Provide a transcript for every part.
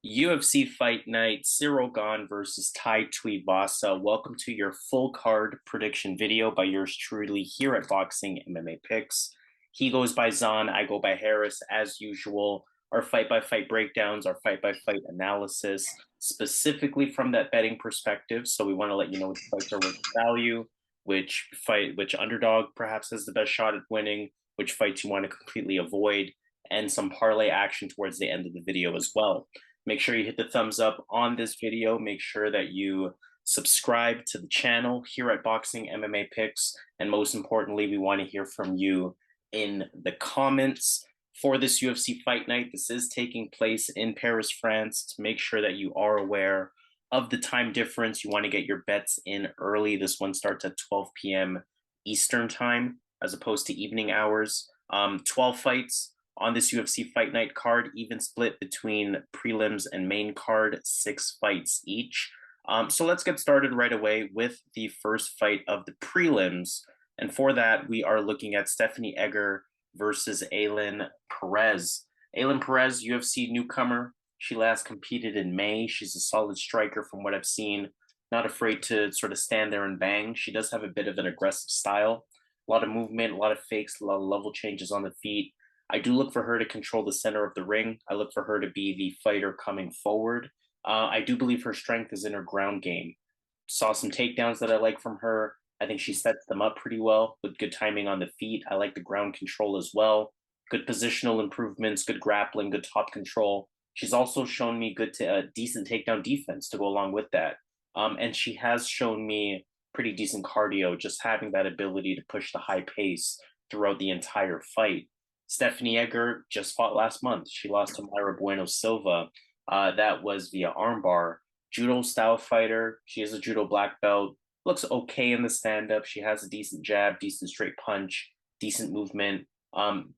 UFC Fight Night, Ciryl Gane versus Tai Tuivasa. Welcome to your full card prediction video by yours truly here at Boxing MMA Picks. He goes by Zahn, I go by Harris, as usual. Our fight-by-fight breakdowns, our fight-by-fight analysis, specifically from that betting perspective. So we want to let you know which fights are worth value, which underdog perhaps has the best shot at winning, which fights you want to completely avoid, and some parlay action towards the end of the video as well. Make sure you hit the thumbs up on this video. Make sure that you subscribe to the channel here at Boxing MMA Picks. And most importantly, we want to hear from you in the comments for this UFC Fight Night. This is taking place in Paris, France. To make sure that you are aware of the time difference, you want to get your bets in early. This one starts at 12 p.m. Eastern time as opposed to evening hours. 12 fights on this UFC Fight Night card, even split between prelims and main card, 6 fights each. So let's get started right away with the first fight of the prelims. And for that, we are looking at Stephanie Egger versus Ailin Perez. Ailin Perez, UFC newcomer. She last competed in May. She's a solid striker from what I've seen. Not afraid to sort of stand there and bang. She does have a bit of an aggressive style. A lot of movement, a lot of fakes, a lot of level changes on the feet. I do look for her to control the center of the ring. I look for her to be the fighter coming forward. I do believe her strength is in her ground game. Saw some takedowns that I like from her. I think she sets them up pretty well with good timing on the feet. I like the ground control as well. Good positional improvements, good grappling, good top control. She's also shown me decent takedown defense to go along with that. And she has shown me pretty decent cardio, just having that ability to push the high pace throughout the entire fight. Stephanie Egger just fought last month. She lost to Mayra Bueno Silva. That was via armbar. Judo style fighter. She is a judo black belt. Looks okay in the stand-up. She has a decent jab, decent straight punch, decent movement.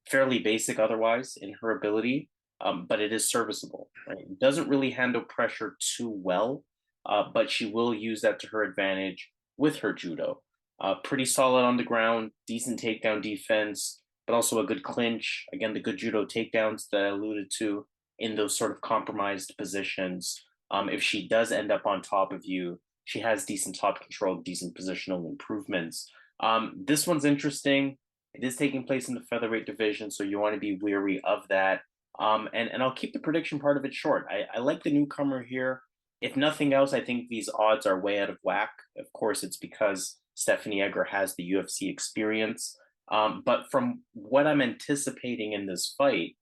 Fairly basic otherwise in her ability, but it is serviceable. Right? Doesn't really handle pressure too well, but she will use that to her advantage with her judo. Pretty solid on the ground, decent takedown defense, but also a good clinch. Again, the good judo takedowns that I alluded to in those sort of compromised positions. If she does end up on top of you, she has decent top control, decent positional improvements. This one's interesting. It is taking place in the featherweight division, so you want to be wary of that. And I'll keep the prediction part of it short. I like the newcomer here. If nothing else, I think these odds are way out of whack. Of course, it's because Stephanie Egger has the UFC experience. But from what I'm anticipating in this fight,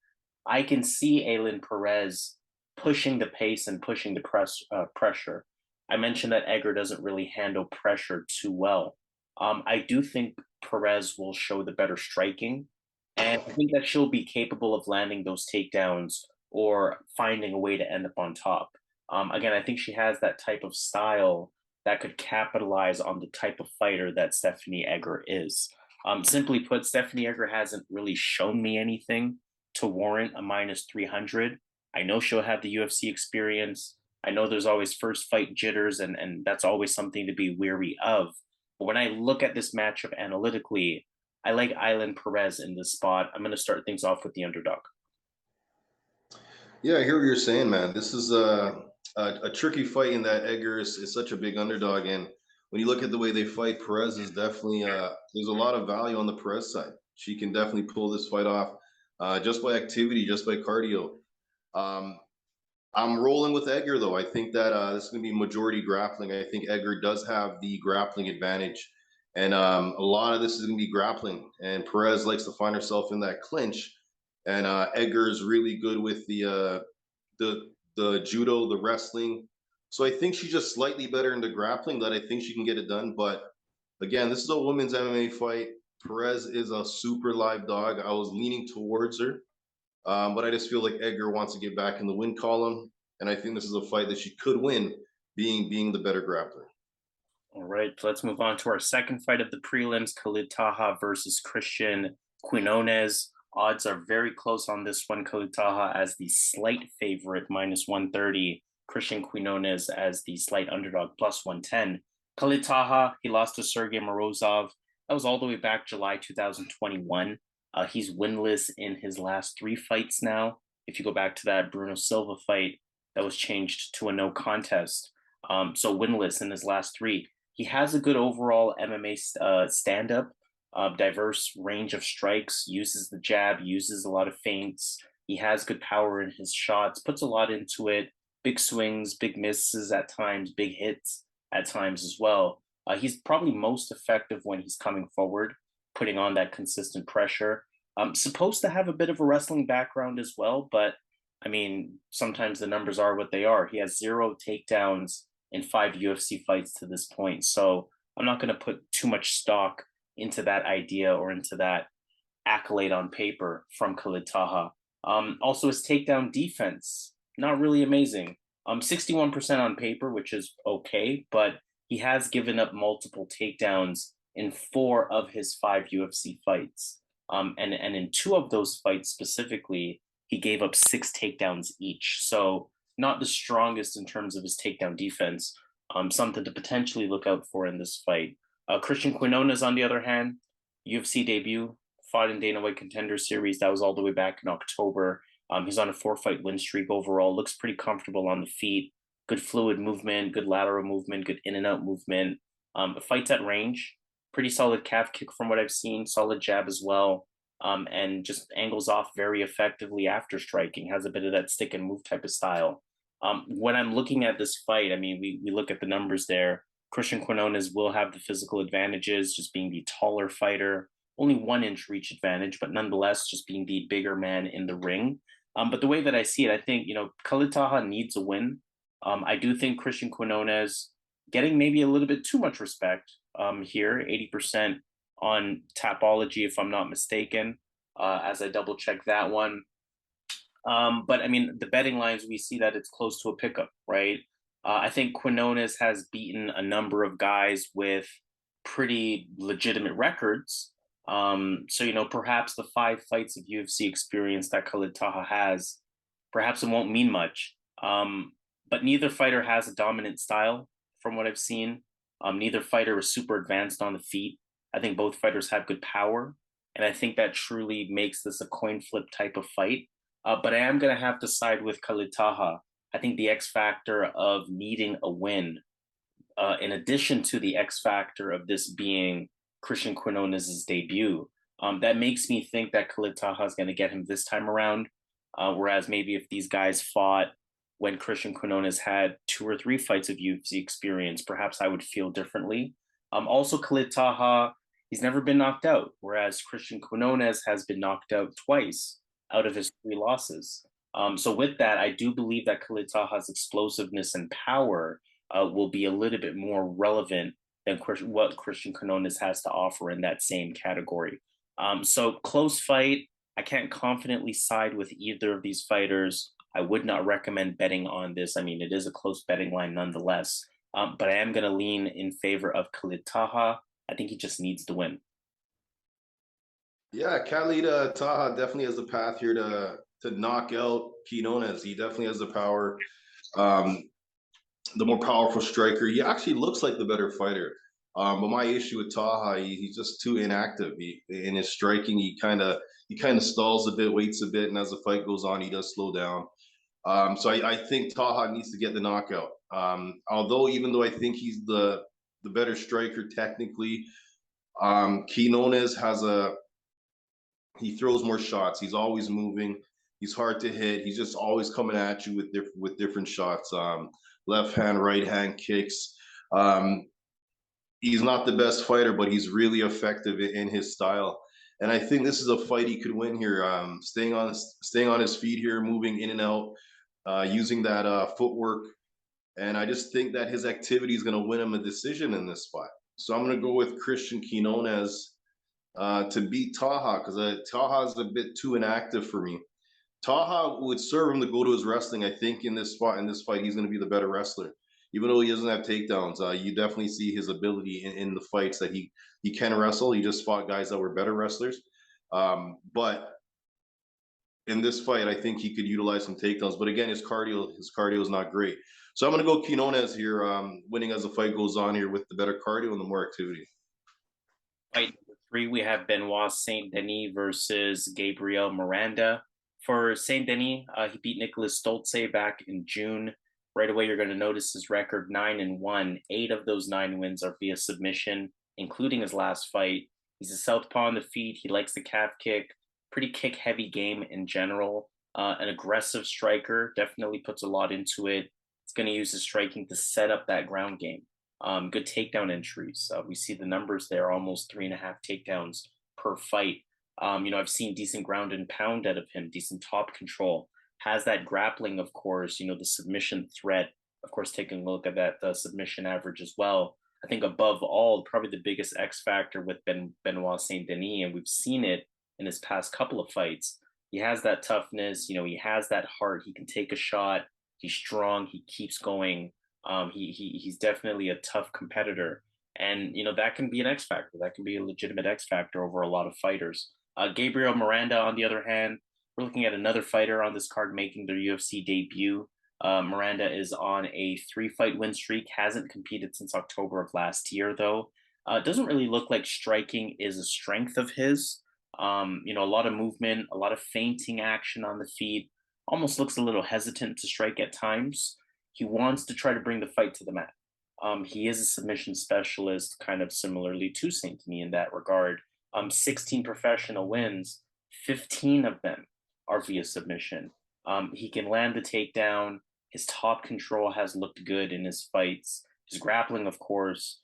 I can see Ailin Perez pushing the pace and pushing the pressure. I mentioned that Egger doesn't really handle pressure too well. I do think Perez will show the better striking, and I think that she'll be capable of landing those takedowns or finding a way to end up on top. Again, I think she has that type of style that could capitalize on the type of fighter that Stephanie Egger is. Simply put, Stephanie Egger hasn't really shown me anything to warrant a minus 300. I know she'll have the UFC experience. I know there's always first fight jitters, and that's always something to be wary of. But when I look at this matchup analytically, I like Ailin Perez in this spot. I'm going to start things off with the underdog. Yeah, I hear what you're saying, man. This is a tricky fight in that Egger is such a big underdog. And when you look at the way they fight, Perez is definitely, there's a lot of value on the Perez side. She can definitely pull this fight off just by activity, just by cardio. I'm rolling with Egger, though. I think that this is going to be majority grappling. I think Egger does have the grappling advantage. And a lot of this is going to be grappling. And Perez likes to find herself in that clinch. And Egger is really good with the judo, the wrestling. So I think she's just slightly better in the grappling. That I think she can get it done. But again, this is a women's MMA fight. Perez is a super live dog. I was leaning towards her. But I just feel like Egger wants to get back in the win column, and I think this is a fight that she could win, being the better grappler. All right, so let's move on to our second fight of the prelims, Khalid Taha versus Cristian Quiñonez. Odds are very close on this one. Khalid Taha as the slight favorite, minus 130. Cristian Quiñonez as the slight underdog, plus 110. Khalid Taha, he lost to Sergey Morozov. That was all the way back July 2021. He's winless in his last 3 fights now. If you go back to that Bruno Silva fight, that was changed to a no contest. So winless in his last three. He has a good overall MMA stand up, diverse range of strikes, uses the jab, uses a lot of feints. He has good power in his shots, puts a lot into it, big swings, big misses at times, big hits at times as well. He's probably most effective when he's coming forward, putting on that consistent pressure. Supposed to have a bit of a wrestling background as well, but I mean, sometimes the numbers are what they are. He has 0 takedowns in 5 UFC fights to this point. So I'm not going to put too much stock into that idea or into that accolade on paper from Khalid Taha. Also, his takedown defense, not really amazing. 61% on paper, which is okay, but he has given up multiple takedowns in 4 of his 5 UFC fights. And in 2 of those fights specifically, he gave up 6 takedowns each. So not the strongest in terms of his takedown defense. Something to potentially look out for in this fight. Cristian Quiñonez, on the other hand, UFC debut, fought in Dana White Contender Series. That was all the way back in October. He's on a 4-fight win streak overall. Looks pretty comfortable on the feet. Good fluid movement, good lateral movement, good in and out movement. Fights at range. Pretty solid calf kick from what I've seen. Solid jab as well. And just angles off very effectively after striking. Has a bit of that stick and move type of style. When I'm looking at this fight, I mean, we look at the numbers there. Cristian Quiñonez will have the physical advantages, just being the taller fighter, only 1-inch reach advantage, but nonetheless, just being the bigger man in the ring. But the way that I see it, I think, Khalid Taha needs a win. I do think Cristian Quiñonez getting maybe a little bit too much respect here, 80% on Tapology, if I'm not mistaken, as I double check that one. But I mean, the betting lines, we see that it's close to a pickup, right? I think Quiñonez has beaten a number of guys with pretty legitimate records. So, perhaps the 5 fights of UFC experience that Khalid Taha has, perhaps it won't mean much. But neither fighter has a dominant style from what I've seen. Neither fighter is super advanced on the feet. I think both fighters have good power. And I think that truly makes this a coin flip type of fight. But I am going to have to side with Khalid Taha. I think the X factor of needing a win, in addition to the X factor of this being Cristian Quiñonez's debut, that makes me think that Khalid Taha is going to get him this time around. Whereas maybe if these guys fought when Cristian Quiñonez had 2 or 3 fights of UFC experience, perhaps I would feel differently. Also, Khalid Taha, he's never been knocked out, whereas Cristian Quiñonez has been knocked out twice out of his 3 losses. So with that, I do believe that Khalid Taha's explosiveness and power will be a little bit more relevant than what Cristian Quiñonez has to offer in that same category. So close fight. I can't confidently side with either of these fighters. I would not recommend betting on this. I mean, it is a close betting line nonetheless. But I am going to lean in favor of Khalid Taha. I think he just needs to win. Yeah, Khalid Taha definitely has the path here to knock out Quiñonez. He definitely has the power, the more powerful striker. He actually looks like the better fighter. But my issue with Taha, he's just too inactive. In his striking, he kind of stalls a bit, waits a bit, and as the fight goes on, he does slow down. So I think Taha needs to get the knockout. Even though I think he's the better striker technically, Quiñonez he throws more shots. He's always moving. He's hard to hit. He's just always coming at you with different shots. Left hand, right hand kicks. He's not the best fighter, but he's really effective in his style. And I think this is a fight he could win here. Staying on his feet here, moving in and out, using that footwork. And I just think that his activity is going to win him a decision in this fight. So I'm going to go with Cristian Quiñonez to beat Taha, because Taha is a bit too inactive for me. Taha would serve him to go to his wrestling. I think in this fight, he's going to be the better wrestler. Even though he doesn't have takedowns, you definitely see his ability in the fights that he can wrestle. He just fought guys that were better wrestlers. But in this fight, I think he could utilize some takedowns. But again, his cardio is not great. So I'm going to go Quiñonez here, winning as the fight goes on here with the better cardio and the more activity. Fight number 3, we have Benoit Saint-Denis versus Gabriel Miranda. For Saint-Denis, he beat Nicholas Stoltze back in June. Right away, you're going to notice his record 9-1. 8 of those 9 wins are via submission, including his last fight. He's a southpaw on the feet. He likes the calf kick. Pretty kick heavy game in general. An aggressive striker, definitely puts a lot into it. It's going to use his striking to set up that ground game. Good takedown entries. We see the numbers there, almost 3.5 takedowns per fight. I've seen decent ground and pound out of him, decent top control. Has that grappling, of course, the submission threat, of course, taking a look at that submission average as well. I think above all, probably the biggest X factor with Benoit Saint-Denis, and we've seen it in his past couple of fights. He has that toughness, he has that heart. He can take a shot. He's strong. He keeps going. He's definitely a tough competitor. And, that can be an X factor. That can be a legitimate X factor over a lot of fighters. Gabriel Miranda, on the other hand, we're looking at another fighter on this card making their UFC debut. Miranda is on a 3-fight win streak, hasn't competed since October of last year, though. It doesn't really look like striking is a strength of his. A lot of movement, a lot of feinting action on the feet, almost looks a little hesitant to strike at times. He wants to try to bring the fight to the mat. He is a submission specialist, kind of similarly to Saint-Denis in that regard. 16 professional wins, 15 of them are via submission. He can land the takedown. His top control has looked good in his fights. His grappling, of course,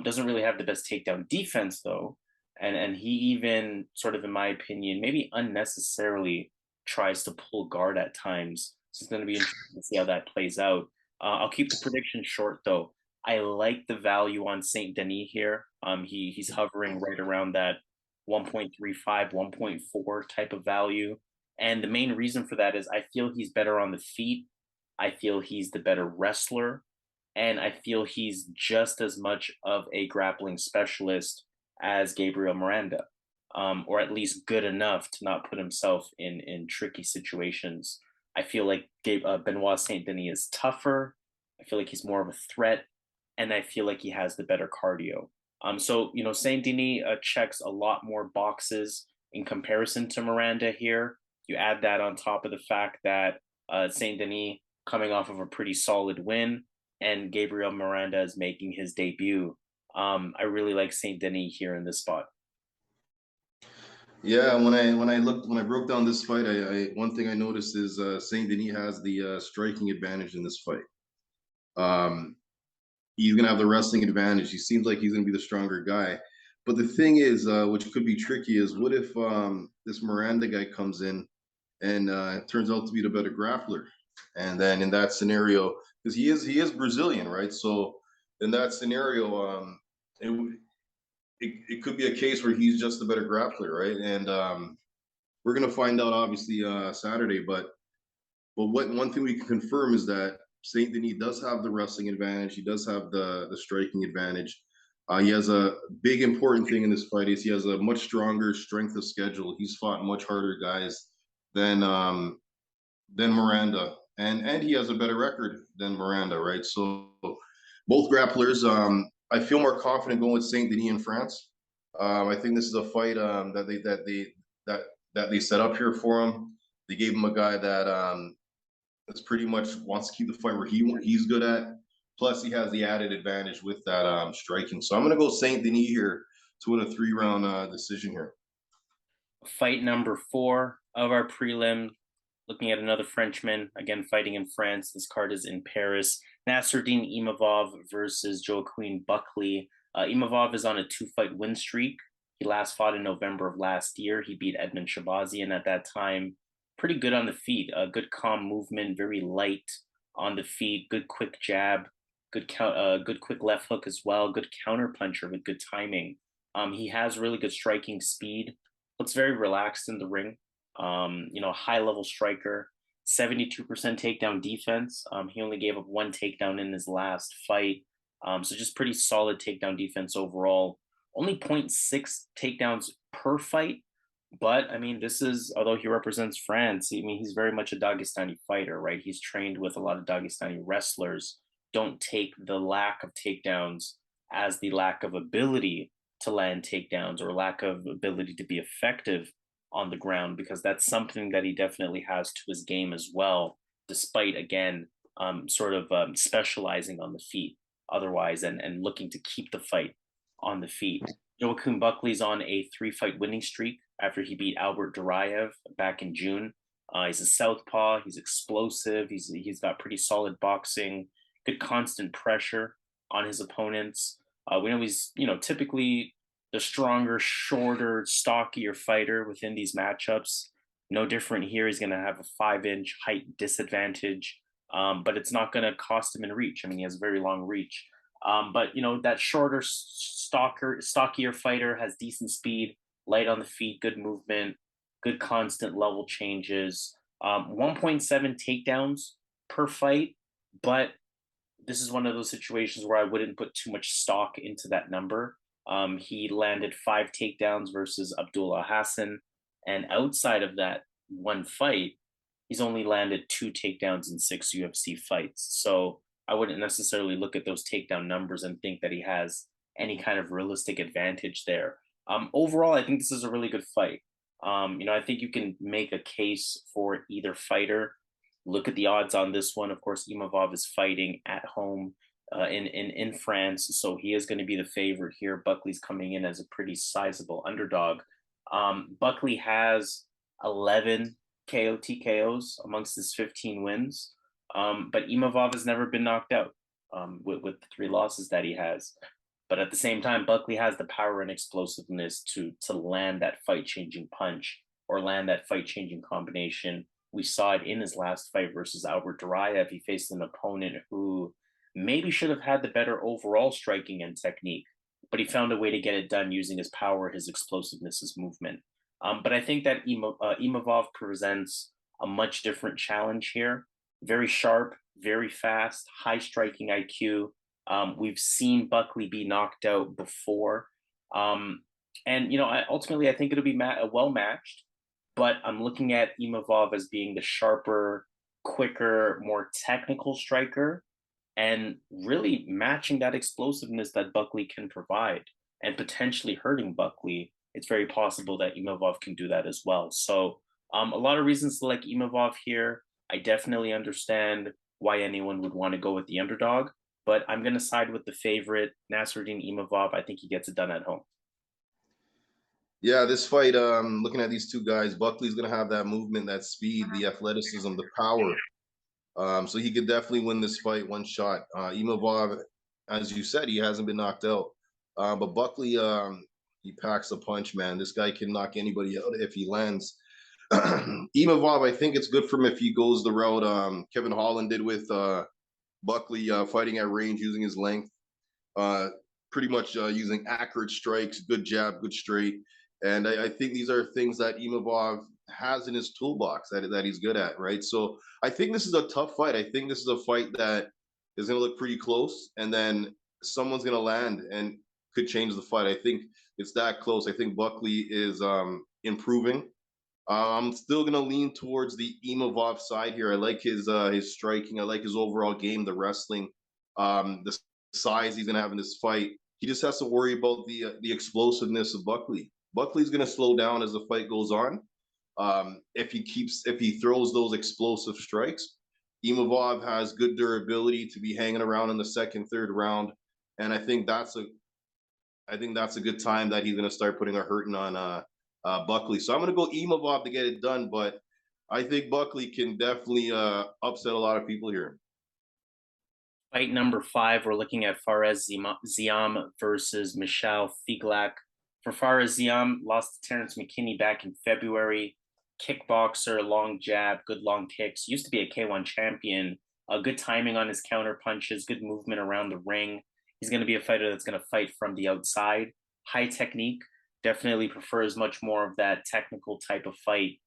doesn't really have the best takedown defense, though. And he even, sort of, in my opinion, maybe unnecessarily tries to pull guard at times. So it's going to be interesting to see how that plays out. I'll keep the prediction short, though. I like the value on Saint-Denis here. He's hovering right around that 1.35, 1.4 type of value. And the main reason for that is I feel he's better on the feet. I feel he's the better wrestler. And I feel he's just as much of a grappling specialist as Gabriel Miranda, or at least good enough to not put himself in tricky situations. I feel like Benoit Saint-Denis is tougher. I feel like he's more of a threat. And I feel like he has the better cardio. Saint-Denis checks a lot more boxes in comparison to Miranda here. You add that on top of the fact that Saint-Denis coming off of a pretty solid win, and Gabriel Miranda is making his debut. I really like Saint-Denis here in this spot. Yeah, when I broke down this fight, one thing I noticed is Saint-Denis has the striking advantage in this fight. He's gonna have the wrestling advantage. He seems like he's gonna be the stronger guy. But the thing is, which could be tricky, is what if this Miranda guy comes in and turns out to be the better grappler? And then in that scenario, because he is Brazilian, right? So in that scenario, it could be a case where he's just the better grappler, right? And we're gonna find out obviously Saturday. But what one thing we can confirm is that Saint-Denis does have the wrestling advantage. He does have the striking advantage. He has a big important thing in this fight is he has a much stronger strength of schedule. He's fought much harder guys than Miranda, and he has a better record than Miranda, right? So both grapplers. I feel more confident going with Saint-Denis in France. I think this is a fight that they set up here for him. They gave him a guy that's pretty much wants to keep the fight where he's good at. Plus, he has the added advantage with that striking. So I'm going to go Saint-Denis here to win a 3-round decision here. Fight number 4 of our prelim. Looking at another Frenchman, again fighting in France. This card is in Paris. Nassourdine Imavov versus Joaquin Buckley. Imavov is on a 2-fight win streak. He last fought in November of last year. He beat Edmund Shabazian at that time. Pretty good on the feet, good calm movement, very light on the feet, good quick jab, good quick left hook as well, good counter puncher with good timing. He has really good striking speed, looks very relaxed in the ring. High level striker, 72% takedown defense. He only gave up 1 takedown in his last fight. So just pretty solid takedown defense overall. Only 0.6 takedowns per fight. But I mean, this is, although he represents France, he's very much a Dagestani fighter, right? He's trained with a lot of Dagestani wrestlers. Don't take the lack of takedowns as the lack of ability to land takedowns or lack of ability to be effective on the ground, because that's something that he definitely has to his game as well, despite, again, sort of specializing on the feet otherwise, and looking to keep the fight on the feet. Joaquin Buckley's on a 3-fight winning streak after he beat Albert Duraev back in June. He's a southpaw. He's explosive. He's got pretty solid boxing, good constant pressure on his opponents. We know he's typically the stronger, shorter, stockier fighter within these matchups. No different here. He's going to have a 5-inch height disadvantage, but it's not going to cost him in reach. I mean, he has very long reach. But that shorter, stockier fighter has decent speed, light on the feet, good movement, good constant level changes. 1.7 takedowns per fight, but this is one of those situations where I wouldn't put too much stock into that number. He landed 5 takedowns versus Abdullah Hassan, and outside of that one fight, he's only landed 2 takedowns in 6 UFC fights. So I wouldn't necessarily look at those takedown numbers and think that he has any kind of realistic advantage there. Overall, I think this is a really good fight. I think you can make a case for either fighter. Look at the odds on this one. Of course, Imavov is fighting at home in France, so he is going to be the favorite here. Buckley's coming in as a pretty sizable underdog. Buckley has 11 KO TKOs amongst his 15 wins, but Imavov has never been knocked out with the 3 losses that he has. But at the same time, Buckley has the power and explosiveness to land that fight-changing punch or land that fight-changing combination. We saw it in his last fight versus Albert Duraev. He faced an opponent who maybe should have had the better overall striking and technique, but he found a way to get it done using his power, his explosiveness, his movement. But I think that Imavov presents a much different challenge here. Very sharp, very fast, high striking IQ. We've seen Buckley be knocked out before. And ultimately, I think it'll be well matched, but I'm looking at Imavov as being the sharper, quicker, more technical striker, and really matching that explosiveness that Buckley can provide, and potentially hurting Buckley. It's very possible that Imavov can do that as well. So a lot of reasons to like Imavov here. I definitely understand why anyone would want to go with the underdog, but I'm going to side with the favorite, Nassourdine Imavov. I think he gets it done at home. Yeah, this fight, looking at these two guys, Buckley's going to have that movement, that speed, the athleticism, the power. So he could definitely win this fight one shot. Imavov, as you said, he hasn't been knocked out. But Buckley, he packs a punch, man. This guy can knock anybody out if he lands. Imavov, I think it's good for him if he goes the route Kevin Holland did with Buckley, fighting at range, using his length, pretty much using accurate strikes, good jab, good straight. And I think these are things that Imavov has in his toolbox that he's good at, right? So I think this is a tough fight. I think this is a fight that is going to look pretty close, and then someone's going to land and could change the fight. I think it's that close. I think Buckley is improving. I'm still going to lean towards the Imavov side here. I like his striking. I like his overall game, the wrestling, the size he's going to have in this fight. He just has to worry about the explosiveness of Buckley. Buckley's going to slow down as the fight goes on. If he throws those explosive strikes, Imavov has good durability to be hanging around in the second, third round, and I think that's a good time that he's going to start putting a hurting on Buckley. So I'm going to go Imavov to get it done, but I think Buckley can definitely upset a lot of people here. Fight number 5, we're looking at Fares Ziam versus Michal Figlak. For Fares Ziam, lost to Terrence McKinney back in February. Kickboxer, long jab, good long kicks. Used to be a K1 champion. Good timing on his counter punches, good movement around the ring. He's going to be a fighter that's going to fight from the outside. High technique. Definitely prefers much more of that technical type of fight.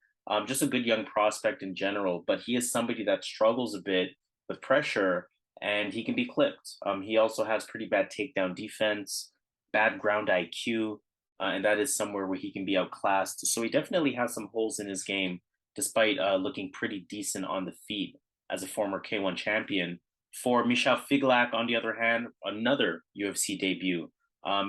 Just a good young prospect in general, but he is somebody that struggles a bit with pressure, and he can be clipped. He also has pretty bad takedown defense, bad ground IQ, and that is somewhere where he can be outclassed. So he definitely has some holes in his game, despite looking pretty decent on the feet as a former K1 champion. For Michal Figlak, on the other hand, another UFC debut.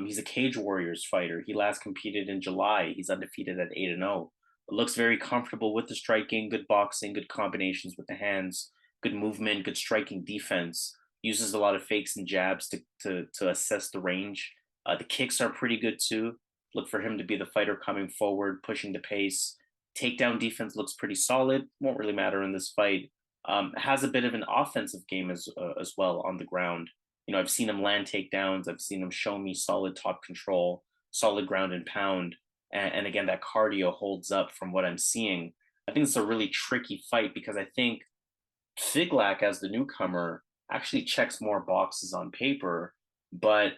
He's a Cage Warriors fighter. He last competed in July. He's undefeated at 8-0. Looks very comfortable with the striking, good boxing, good combinations with the hands, good movement, good striking defense. Uses a lot of fakes and jabs to assess the range. The kicks are pretty good too. Look for him to be the fighter coming forward, pushing the pace. Takedown defense looks pretty solid. Won't really matter in this fight. Has a bit of an offensive game as well on the ground. I've seen him land takedowns. I've seen him show me solid top control, solid ground and pound. And again, that cardio holds up from what I'm seeing. I think it's a really tricky fight because I think Figlak, as the newcomer, actually checks more boxes on paper. But,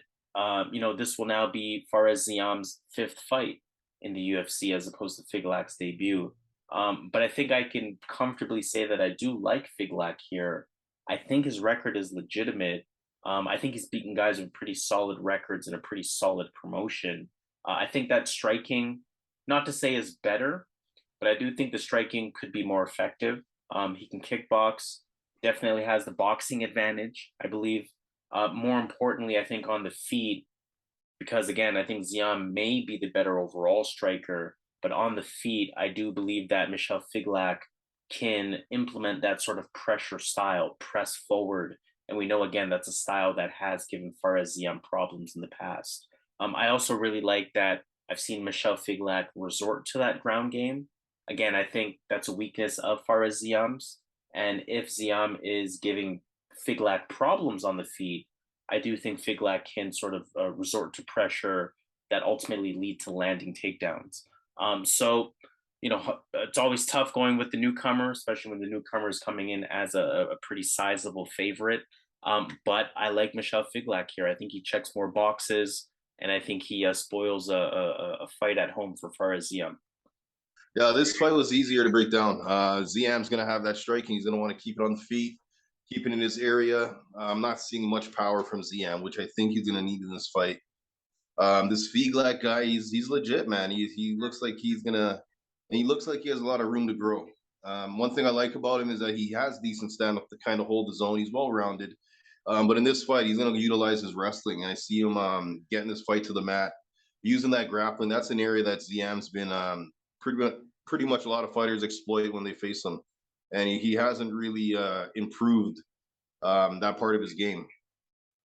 this will now be Fares Ziam's fifth fight in the UFC as opposed to Figlak's debut. But I think I can comfortably say that I do like Figlak here. I think his record is legitimate. I think he's beaten guys with pretty solid records and a pretty solid promotion. I think that striking, not to say is better, but I do think the striking could be more effective. He can kickbox, definitely has the boxing advantage, I believe. More importantly, I think on the feet, because again, I think Ziam may be the better overall striker, but on the feet, I do believe that Michal Figlak can implement that sort of pressure style, press forward. And we know, again, that's a style that has given Fares Ziam problems in the past. I also really like that I've seen Michal Figlak resort to that ground game. Again, I think that's a weakness of Fares Ziam's. And if Ziam is giving Figlak problems on the feet, I do think Figlak can sort of resort to pressure that ultimately lead to landing takedowns. So, it's always tough going with the newcomer, especially when the newcomer is coming in as a pretty sizable favorite. But I like Michal Figlak here. I think he checks more boxes, and I think he spoils a fight at home for Fares Ziam. Yeah, this fight was easier to break down. Ziam's going to have that striking. He's going to want to keep it on the feet, keep it in his area. I'm not seeing much power from Ziam, which I think he's going to need in this fight. This Figlak guy, he's legit, man. He looks like he looks like he has a lot of room to grow. One thing I like about him is that he has decent stand up to kind of hold his own. He's well rounded. But in this fight, he's going to utilize his wrestling. And I see him getting this fight to the mat, using that grappling. That's an area that Ziam's been pretty much a lot of fighters exploit when they face him. And he hasn't really improved that part of his game.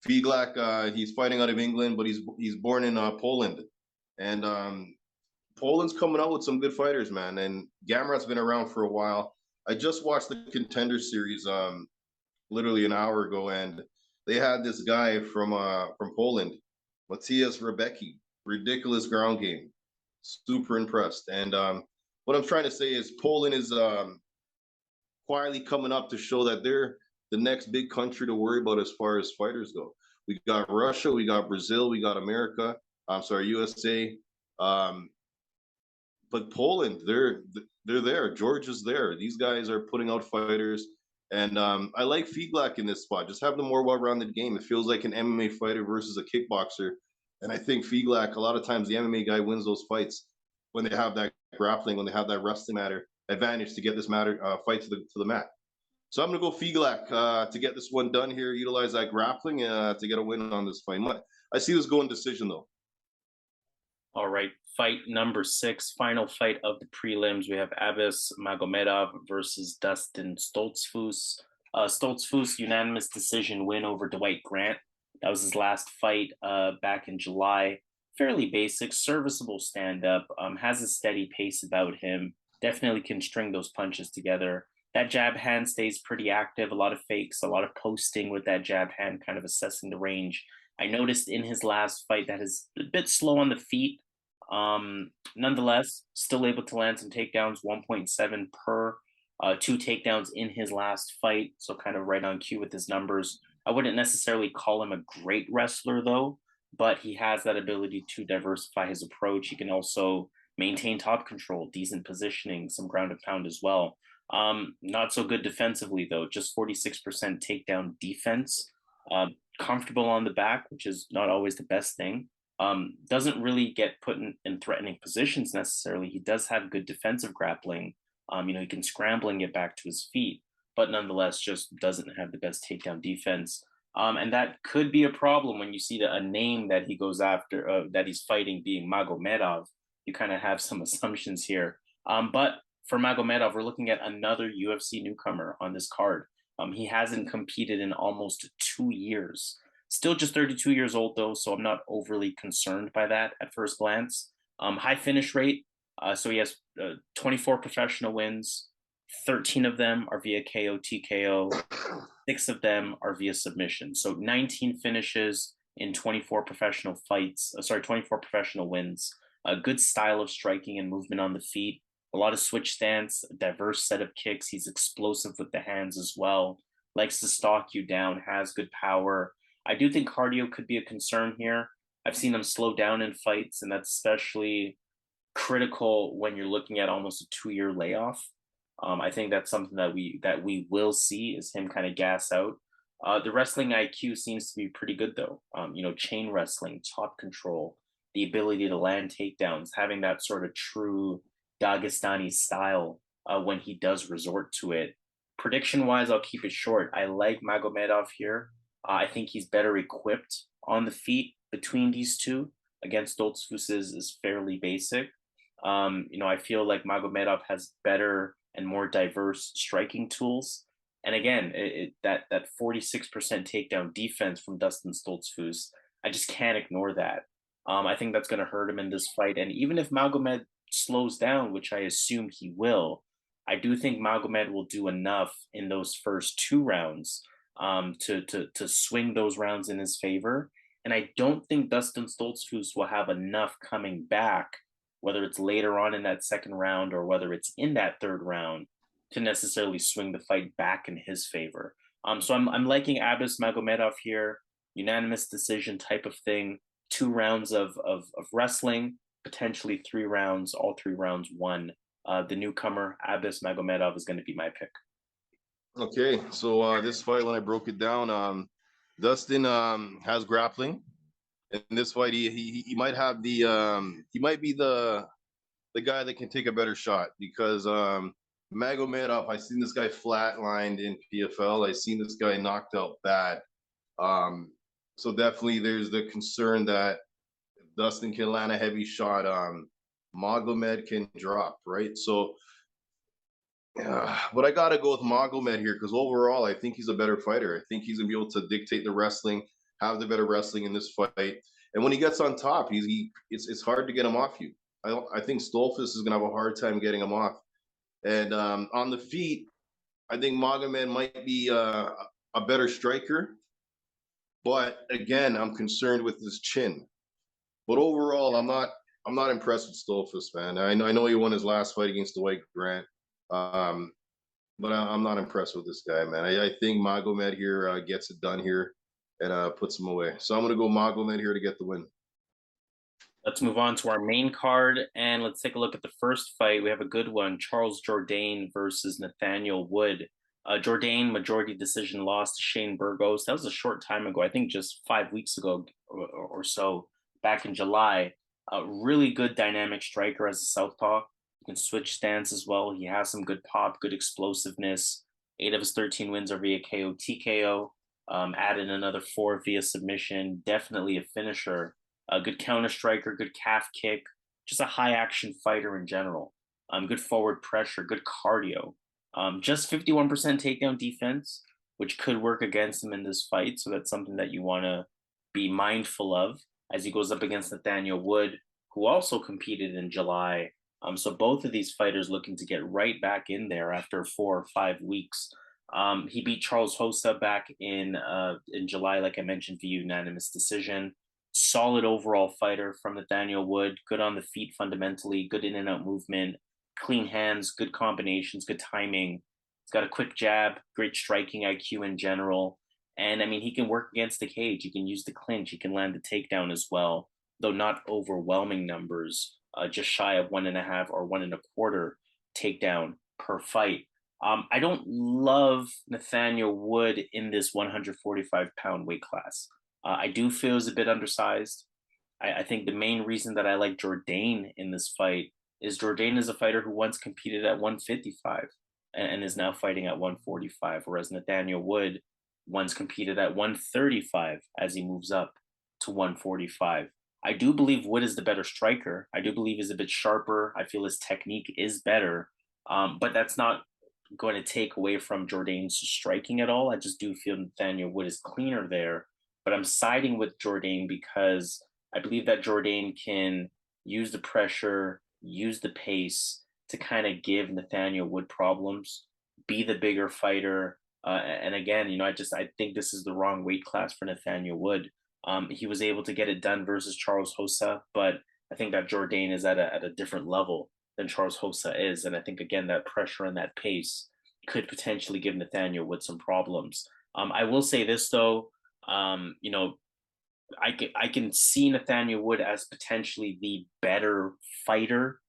Figlak, he's fighting out of England, but he's born in Poland. And Poland's coming out with some good fighters, man. And Gamrat's been around for a while. I just watched the Contender Series literally an hour ago, and they had this guy from Poland, Matthias Rebecki. Ridiculous ground game. Super impressed. And what I'm trying to say is Poland is quietly coming up to show that they're the next big country to worry about as far as fighters go. We got Russia, we got Brazil, we got America. I'm sorry, USA. But Poland, they're there. Georgia's there. These guys are putting out fighters. And I like Figlak in this spot. Just have the more well-rounded game. It feels like an MMA fighter versus a kickboxer. And I think Figlak, a lot of times the MMA guy wins those fights when they have that grappling, when they have that wrestling advantage to get this fight to the mat. So I'm going to go Figlak to get this one done here, utilize that grappling to get a win on this fight. I see this going decision, though. All right, fight number 6, final fight of the prelims. We have Magomedov versus Dustin Stoltzfus. Stoltzfus, unanimous decision win over Dwight Grant. That was his last fight back in July. Fairly basic, serviceable stand-up, has a steady pace about him, definitely can string those punches together. That jab hand stays pretty active, a lot of fakes, a lot of posting with that jab hand, kind of assessing the range. I noticed in his last fight that is a bit slow on the feet. Nonetheless, still able to land some takedowns, 1.7 per, 2 takedowns in his last fight. So kind of right on cue with his numbers. I wouldn't necessarily call him a great wrestler though, but he has that ability to diversify his approach. He can also maintain top control, decent positioning, some ground and pound as well. Not so good defensively though, just 46% takedown defense. Comfortable on the back, which is not always the best thing. Doesn't really get put in threatening positions necessarily. He does have good defensive grappling. He can scramble and get back to his feet, but nonetheless just doesn't have the best takedown defense. And that could be a problem when you see a name that he goes after, that he's fighting being Magomedov. You kind of have some assumptions here. But for Magomedov, we're looking at another UFC newcomer on this card. He hasn't competed in almost 2 years. Still just 32 years old, though, so I'm not overly concerned by that at first glance. High finish rate. So he has 24 professional wins. 13 of them are via KO, TKO. 6 of them are via submission. So 19 finishes in 24 professional fights. 24 professional wins. A good style of striking and movement on the feet. A lot of switch stance, a diverse set of kicks. He's explosive with the hands as well. Likes to stalk you down, has good power. I do think cardio could be a concern here. I've seen him slow down in fights, and that's especially critical when you're looking at almost a 2-year layoff. I think that's something that we will see is him kind of gas out. The wrestling IQ seems to be pretty good though. Chain wrestling, top control, the ability to land takedowns, having that sort of true Dagestani style when he does resort to it. Prediction wise, I'll keep it short. I like Magomedov here. I think he's better equipped on the feet between these two. Against Stoltzfus is fairly basic. I feel like Magomedov has better and more diverse striking tools. And again, that 46% takedown defense from Dustin Stoltzfus, I just can't ignore that. I think that's going to hurt him in this fight. And even if Magomed slows down, which I assume he will, I do think Magomed will do enough in those first 2 rounds to swing those rounds in his favor. And I don't think Dustin Stoltzfus will have enough coming back, whether it's later on in that second round or whether it's in that third round, to necessarily swing the fight back in his favor. So I'm liking Abus Magomedov here, unanimous decision type of thing. 2 rounds of wrestling, potentially 3 rounds, all 3 rounds won. The newcomer Abus Magomedov is going to be my pick. Okay, so this fight, when I broke it down, Dustin has grappling. In this fight, he might have he might be the guy that can take a better shot, because Magomedov, I seen this guy flatlined in PFL. I seen this guy knocked out bad. So definitely there's the concern that if Dustin can land a heavy shot, Magomed can drop, right? So, but I got to go with Magomed here, because overall, I think he's a better fighter. I think he's going to be able to dictate the wrestling, have the better wrestling in this fight. And when he gets on top, it's hard to get him off you. I think Stoltzfus is going to have a hard time getting him off. And on the feet, I think Magomed might be a better striker. But again, I'm concerned with his chin. But overall, I'm not impressed with Stoltzfus, man. I know he won his last fight against the White Grant. But I'm not impressed with this guy, man. I think Magomed here gets it done here and puts him away. So I'm going to go Magomed here to get the win. Let's move on to our main card, and let's take a look at the first fight. We have a good one, Charles Jourdain versus Nathaniel Wood. Jourdain, majority decision loss to Shane Burgos. That was a short time ago, I think just 5 weeks ago or so, back in July. A really good dynamic striker as a southpaw. He can switch stance as well. He has some good pop, good explosiveness. 8 of his 13 wins are via KO, TKO. Added another 4 via submission. Definitely a finisher. A good counter striker, good calf kick. Just a high action fighter in general. Good forward pressure, good cardio. Just 51% takedown defense, which could work against him in this fight. So that's something that you want to be mindful of as he goes up against Nathaniel Wood, who also competed in July. So both of these fighters looking to get right back in there after 4 or 5 weeks. He beat Charles Hossa back in July, like I mentioned, via unanimous decision. Solid overall fighter from Nathaniel Wood. Good on the feet fundamentally. Good in and out movement. Clean hands. Good combinations. Good timing. He's got a quick jab. Great striking IQ in general. And I mean, he can work against the cage. He can use the clinch. He can land the takedown as well, though not overwhelming numbers. Just shy of 1.5 or 1.25 takedown per fight. I don't love Nathaniel Wood in this 145-pound weight class. I do feel he's a bit undersized. I think the main reason that I like Jourdain in this fight is Jourdain is a fighter who once competed at 155 and is now fighting at 145, whereas Nathaniel Wood once competed at 135 as he moves up to 145. I do believe Wood is the better striker. I do believe he's a bit sharper. I feel his technique is better. But that's not going to take away from Jourdain's striking at all. I just do feel Nathaniel Wood is cleaner there. But I'm siding with Jourdain because I believe that Jourdain can use the pressure, use the pace to kind of give Nathaniel Wood problems, be the bigger fighter. And again, I think this is the wrong weight class for Nathaniel Wood. He was able to get it done versus Charles Hossa, but I think that Jourdain is at a different level than Charles Hossa is. And I think, again, that pressure and that pace could potentially give Nathaniel Wood some problems. I will say this, though. I can see Nathaniel Wood as potentially the better fighter,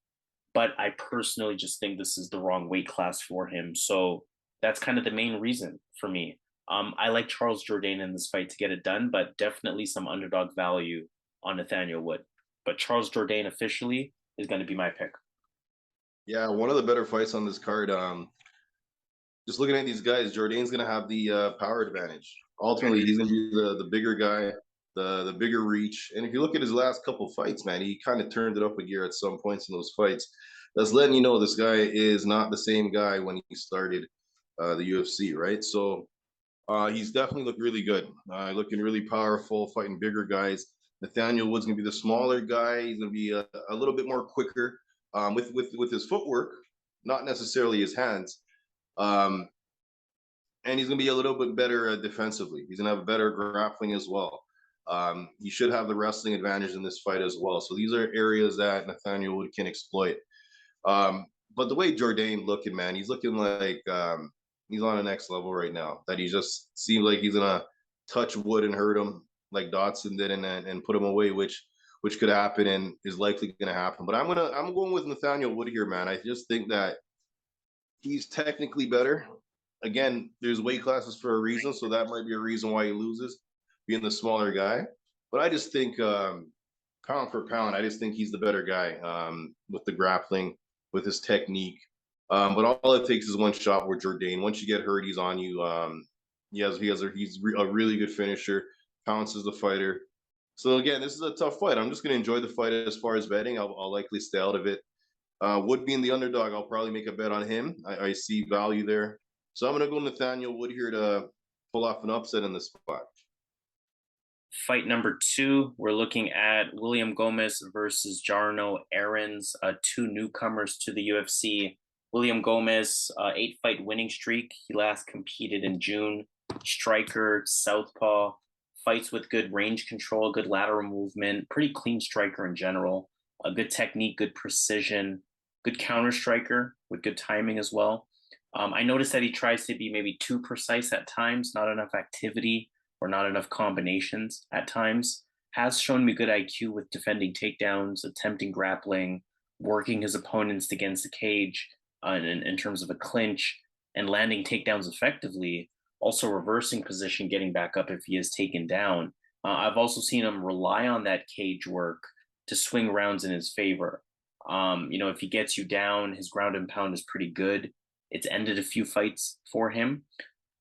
but I personally just think this is the wrong weight class for him. So that's kind of the main reason for me. I like Charles Jourdain in this fight to get it done, but definitely some underdog value on Nathaniel Wood. But Charles Jourdain officially is going to be my pick. Yeah, one of the better fights on this card. Just looking at these guys, Jourdain's going to have the power advantage. Ultimately, he's going to be the bigger guy, the bigger reach. And if you look at his last couple fights, man, he kind of turned it up a gear at some points in those fights. That's letting you know this guy is not the same guy when he started the UFC, right? So he's definitely looked really good, looking really powerful, fighting bigger guys. Nathaniel Wood's going to be the smaller guy. He's going to be a little bit more quicker with his footwork, not necessarily his hands. And he's going to be a little bit better defensively. He's going to have better grappling as well. He should have the wrestling advantage in this fight as well. So these are areas that Nathaniel Wood can exploit. But the way Jourdain looking, man, he's looking like he's on the next level right now. That he just seems like he's gonna touch Wood and hurt him like Dustin did, and put him away, which could happen and is likely going to happen. But I'm going with Nathaniel Wood here, man. I just think that he's technically better. Again, there's weight classes for a reason, so that might be a reason why he loses, being the smaller guy. But I just think pound for pound, I just think he's the better guy with the grappling, with his technique. But all it takes is one shot with Jourdain. Once you get hurt, he's on you. He's a really good finisher, pounces the fighter. So again, this is a tough fight. I'm just going to enjoy the fight as far as betting. I'll likely stay out of it. Wood being the underdog, I'll probably make a bet on him. I see value there. So I'm going to go Nathaniel Wood here to pull off an upset in this spot. Fight number 2, we're looking at William Gomis versus Jarno Errens, two newcomers to the UFC. William Gomis, 8-fight winning streak. He last competed in June. Striker, southpaw, fights with good range control, good lateral movement, pretty clean striker in general. A good technique, good precision, good counter striker with good timing as well. I noticed that he tries to be maybe too precise at times, not enough activity or not enough combinations at times. Has shown me good IQ with defending takedowns, attempting grappling, working his opponents against the cage in terms of a clinch, and landing takedowns effectively, also reversing position, getting back up if he is taken down. I've also seen him rely on that cage work to swing rounds in his favor. If he gets you down, his ground and pound is pretty good. It's ended a few fights for him.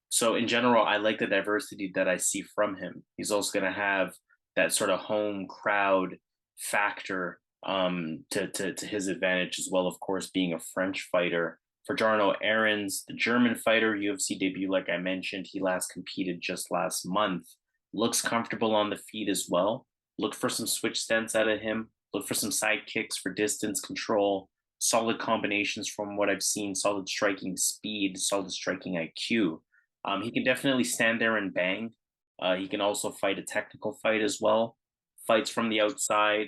So in general, I like the diversity that I see from him. He's also going to have that sort of home crowd factor to his advantage as well, of course, being a French fighter. For Jarno Errens, the German fighter, UFC debut, like I mentioned, he last competed just last month. Looks comfortable on the feet as well. Look for some switch stance out of him. Look for some side kicks for distance control. Solid combinations from what I've seen, solid striking speed, solid striking IQ. He can definitely stand there and bang. He can also fight a technical fight as well. Fights from the outside.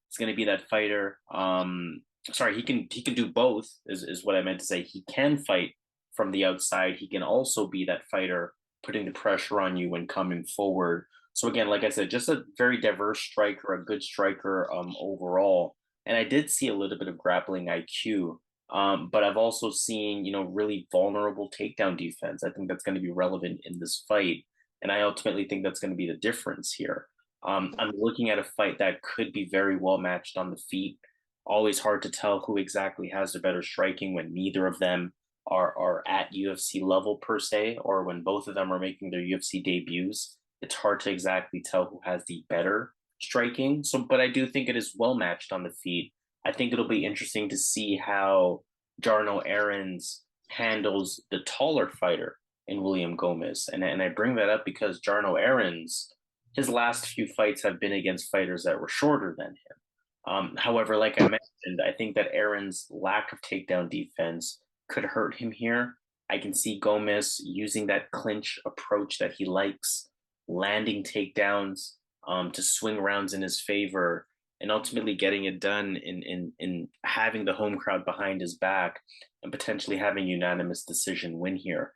He's going to be that fighter. He can do both, is what I meant to say. He can fight from the outside. He can also be that fighter putting the pressure on you when coming forward. So again, like I said, just a very diverse striker, a good striker overall. And I did see a little bit of grappling IQ, but I've also seen, really vulnerable takedown defense. I think that's going to be relevant in this fight. And I ultimately think that's going to be the difference here. I'm looking at a fight that could be very well matched on the feet. Always hard to tell who exactly has the better striking when neither of them are at UFC level per se, or when both of them are making their UFC debuts. It's hard to exactly tell who has the better striking. So, but I do think it is well matched on the feet. I think it'll be interesting to see how Jarno Errens handles the taller fighter in William Gomis. And I bring that up because Jarno Errens, his last few fights have been against fighters that were shorter than him. However, like I mentioned, I think that Aaron's lack of takedown defense could hurt him here. I can see Gomis using that clinch approach that he likes, landing takedowns to swing rounds in his favor, and ultimately getting it done in having the home crowd behind his back and potentially having unanimous decision win here.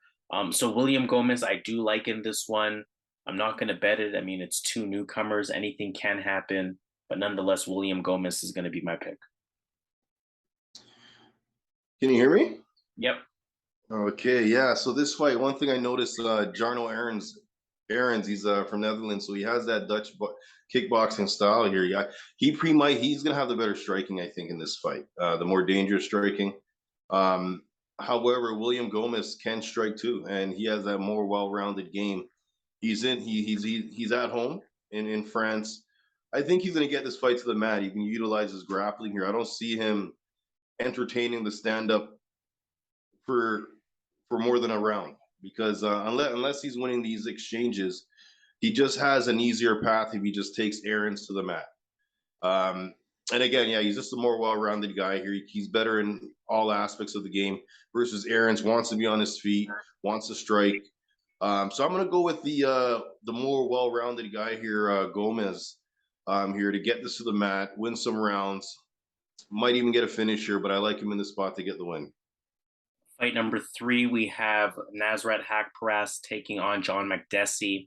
So William Gomis, I do like in this one. I'm not going to bet it. I mean, it's two newcomers. Anything can happen. But nonetheless, William Gomis is going to be my pick. Can you hear me? Yep. Okay, yeah. So this fight, one thing I noticed, Jarno Errens, he's from Netherlands, so he has that Dutch kickboxing style here. Yeah, he's gonna have the better striking, I think, in this fight. The more dangerous striking. However, William Gomis can strike too, and he has that more well-rounded game. He's at home in France. I think he's going to get this fight to the mat. He can utilize his grappling here. I don't see him entertaining the stand-up for more than a round because unless he's winning these exchanges, he just has an easier path if he just takes Errens to the mat. And again, yeah, he's just a more well-rounded guy here. He's better in all aspects of the game versus Errens wants to be on his feet, wants to strike. So I'm going to go with the more well-rounded guy here, Gomis. Here to get this to the mat, win some rounds, might even get a finish here, but I like him in the spot to get the win. Fight number 3, we have Nasrat Haqparast taking on John Makdessi.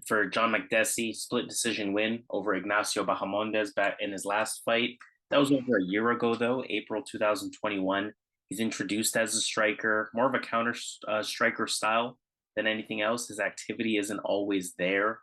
For John Makdessi, split decision win over Ignacio Bahamondes back in his last fight. That was over a year ago, though, April 2021. He's introduced as a striker, more of a counter striker style than anything else. His activity isn't always there.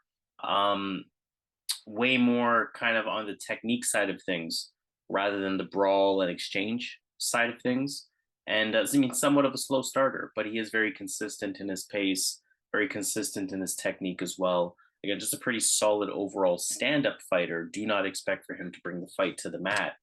Way more kind of on the technique side of things rather than the brawl and exchange side of things. And I mean, somewhat of a slow starter, but he is very consistent in his pace, very consistent in his technique as well. Again, just a pretty solid overall stand-up fighter. Do not expect for him to bring the fight to the mat.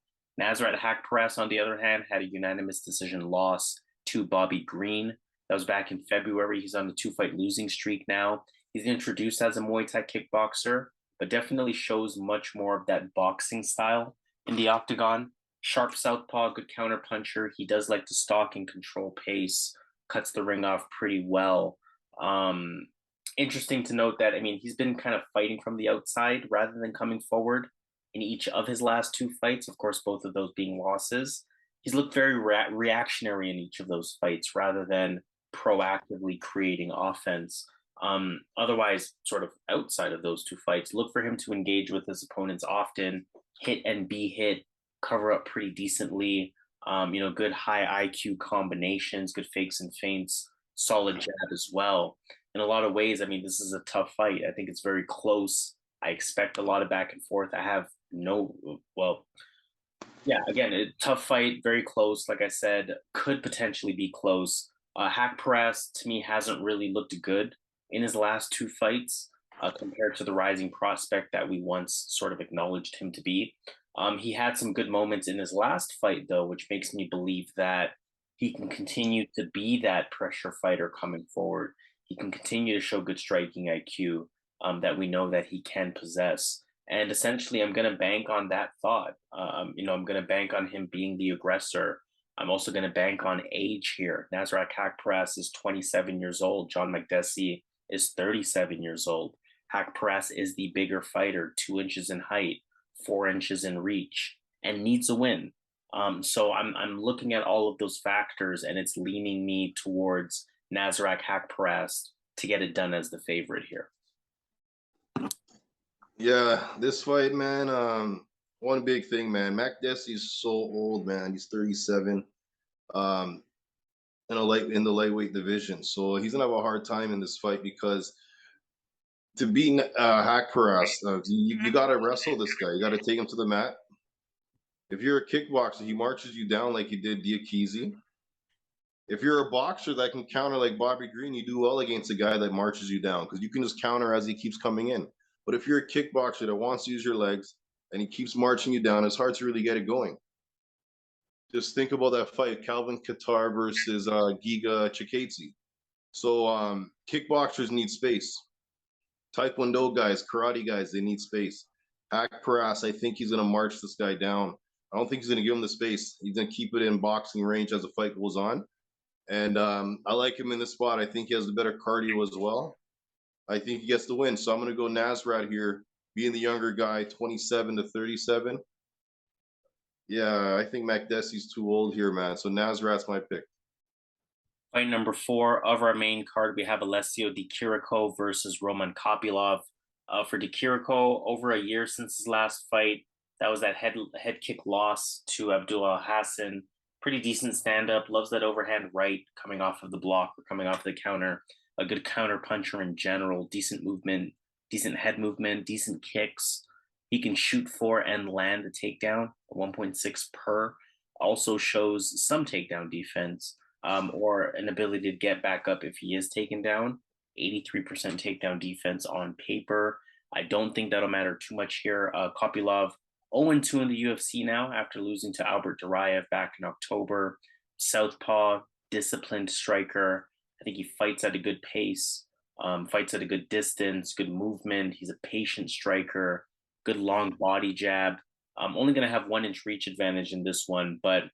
Nasrat Haqparast, on the other hand, had a unanimous decision loss to Bobby Green. That was back in February. He's on a 2-fight losing streak now. He's introduced as a Muay Thai kickboxer, but definitely shows much more of that boxing style in the octagon. Sharp southpaw, good counter puncher. He does like to stalk and control pace, cuts the ring off pretty well. Interesting to note that, I mean, he's been kind of fighting from the outside rather than coming forward in each of his last 2 fights. Of course, both of those being losses. He's looked very reactionary in each of those fights rather than proactively creating offense. Otherwise, sort of outside of those 2 fights, look for him to engage with his opponents often, hit and be hit, cover up pretty decently. Good high IQ combinations, good fakes and feints, solid jab as well. In a lot of ways, I mean, this is a tough fight. I think it's very close. I expect a lot of back and forth. Again, a tough fight, very close. Like I said, could potentially be close. Haqparast, to me, hasn't really looked good in his last 2 fights compared to the rising prospect that we once sort of acknowledged him to be. He had some good moments in his last fight, though, which makes me believe that he can continue to be that pressure fighter coming forward. He can continue to show good striking IQ that we know that he can possess. And essentially, I'm going to bank on that thought. I'm going to bank on him being the aggressor. I'm also going to bank on age here. Nasrat Haqparast is 27 years old. John Makdessi is 37 years old. Haqparast is the bigger fighter, 2 inches in height, 4 inches in reach, and needs a win. So I'm looking at all of those factors, and it's leaning me towards Nasrat Haqparast to get it done as the favorite here. Yeah, this fight, man. One big thing, man. Makdessi is so old, man. He's 37. In the lightweight division, so he's gonna have a hard time in this fight because to beat Haqparast, you gotta wrestle this guy. You gotta take him to the mat. If you're a kickboxer, he marches you down like he did Diakiese. If you're a boxer that can counter like Bobby Green, you do well against a guy that marches you down because you can just counter as he keeps coming in. But if you're a kickboxer that wants to use your legs and he keeps marching you down, it's hard to really get it going. Just think about that fight, Calvin Kattar versus Giga Chikadze. So kickboxers need space. Taekwondo guys, karate guys, they need space. Haqparast, I think he's going to march this guy down. I don't think he's going to give him the space. He's going to keep it in boxing range as the fight goes on. And I like him in this spot. I think he has the better cardio as well. I think he gets the win. So I'm going to go Nasrat here, being the younger guy, 27 to 37. Yeah, I think Makdessi's too old here, man. So Nasrat's my pick. Fight number 4 of our main card, we have Alessio Di Chirico versus Roman Kopylov. For Di Chirico, over a year since his last fight, that was that head kick loss to Abdullah Hassan. Pretty decent stand-up, loves that overhand right coming off of the block or coming off the counter. A good counter puncher in general, decent movement, decent head movement, decent kicks. He can shoot for and land a takedown, 1.6 per. Also shows some takedown defense, or an ability to get back up if he is taken down. 83% takedown defense on paper. I don't think that'll matter too much here. Kopylov 0-2 in the UFC now after losing to Albert Duraev back in October. Southpaw, disciplined striker. I think he fights at a good pace, fights at a good distance, good movement. He's a patient striker, good long body jab. I'm only going to have 1-inch reach advantage in this one, but